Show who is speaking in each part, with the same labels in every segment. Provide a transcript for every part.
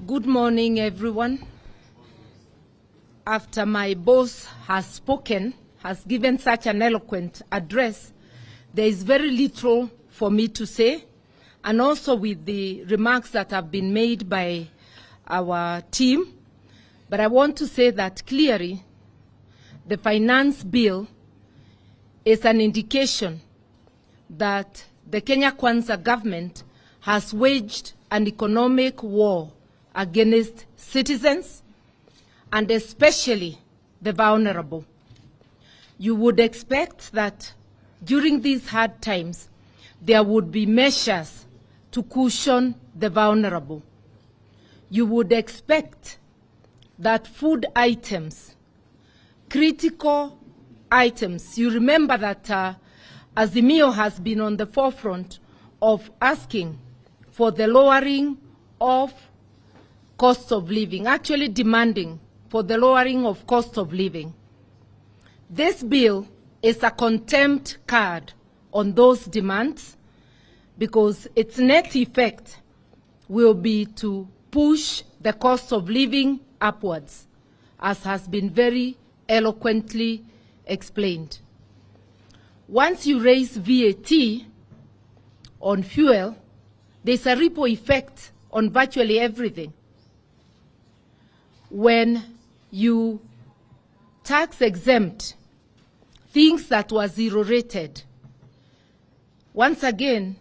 Speaker 1: Good morning, everyone. After my boss has spoken, has given such an eloquent address, there is very little for me to say, and also with the remarks that have been made by our team. But I want to say that clearly, the finance bill is an indication that the Kenya Kwanza government has waged an economic war against citizens, and especially the vulnerable. You would expect that during these hard times, there would be measures to cushion the vulnerable. You would expect that food items, critical items, you remember that Azimio has been on the forefront of asking for the lowering of cost of living, actually demanding for the lowering of cost of living. This bill is a contempt card on those demands because its net effect will be to push the cost of living upwards, as has been very eloquently explained. Once you raise VAT on fuel, there's a ripple effect on virtually everything. When you tax exempt things that were zero rated, once again,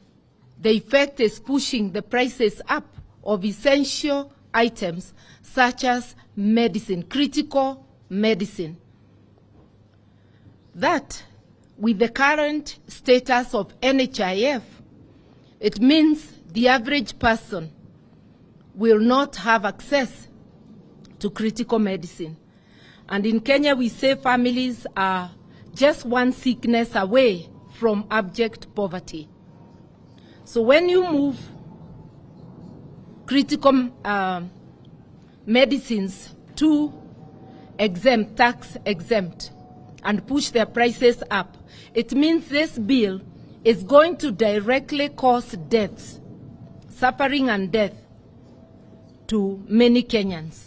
Speaker 1: the effect is pushing the prices up of essential items such as medicine, critical medicine. That, with the current status of NHIF, it means the average person will not have access to critical medicine. And in Kenya, we say families are just one sickness away from abject poverty. So when you move critical medicines to exempt, tax exempt, and push their prices up, it means this bill is going to directly cause deaths, suffering and death to many Kenyans.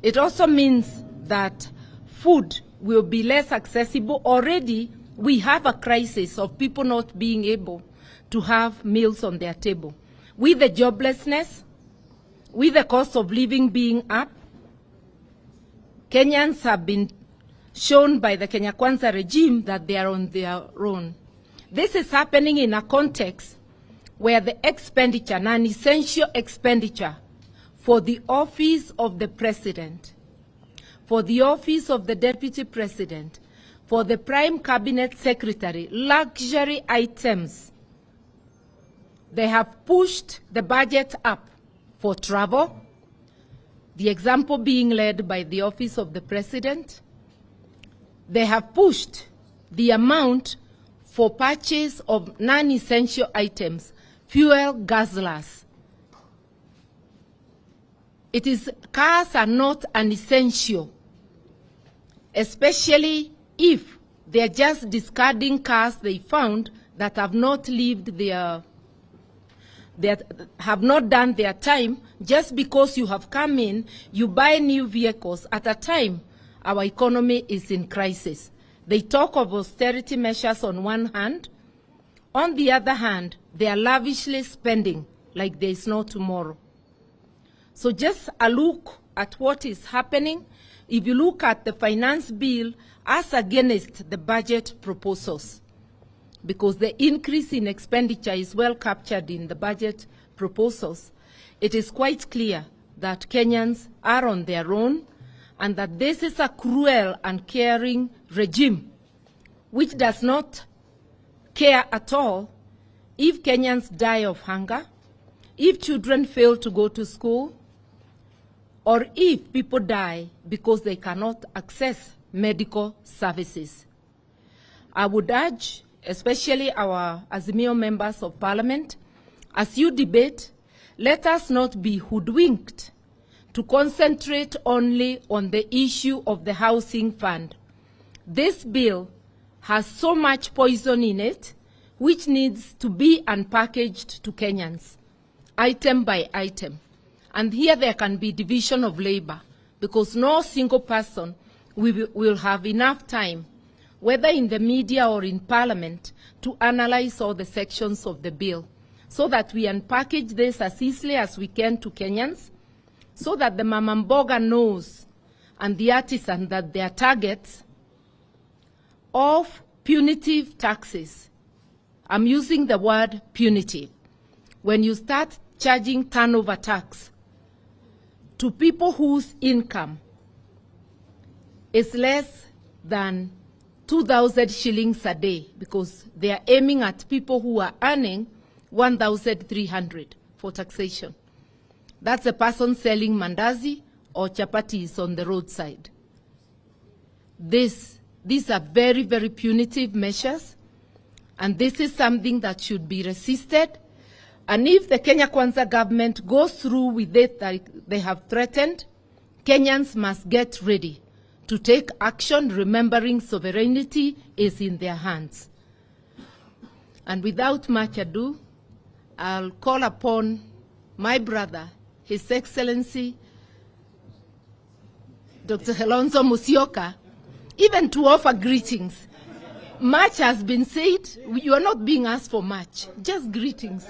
Speaker 1: It also means that food will be less accessible. Already, we have a crisis of people not being able to have meals on their table. With the joblessness, with the cost of living being up, Kenyans have been shown by the Kenya Kwanza regime that they are on their own. This is happening in a context where the expenditure, non-essential expenditure, for the office of the president, for the office of the deputy president, for the prime cabinet secretary, luxury items, they have pushed the budget up for travel, the example being led by the office of the president. They have pushed the amount for purchase of non-essential items, fuel guzzlers. Cars are not an essential, especially if they're just discarding cars they found that have not lived have not done their time. Just because you have come in, you buy new vehicles at a time our economy is in crisis. They talk of austerity measures on one hand. On the other hand, they are lavishly spending like there is no tomorrow. So just a look at what is happening. If you look at the finance bill as against the budget proposals, because the increase in expenditure is well captured in the budget proposals, it is quite clear that Kenyans are on their own and that this is a cruel and caring regime which does not care at all if Kenyans die of hunger, if children fail to go to school, or if people die because they cannot access medical services. I would urge, especially our Azimio members of parliament, as you debate, let us not be hoodwinked to concentrate only on the issue of the housing fund. This bill has so much poison in it, which needs to be unpackaged to Kenyans, item by item. And here there can be division of labor, because no single person will have enough time, whether in the media or in Parliament, to analyze all the sections of the bill, so that we unpackage this as easily as we can to Kenyans, so that the Mama Mboga knows and the artisan that their targets of punitive taxes, I'm using the word punitive, when you start charging turnover tax to people whose income is less than 2,000 shillings a day, because they are aiming at people who are earning 1,300 for taxation. That's a person selling mandazi or chapatis on the roadside. These are very, very punitive measures, and this is something that should be resisted. And if the Kenya Kwanza government goes through with it like they have threatened, Kenyans must get ready to take action, remembering sovereignty is in their hands. And without much ado, I'll call upon my brother, His Excellency, Dr. Kalonzo Musyoka, even to offer greetings. Much has been said. You are not being asked for much, just greetings.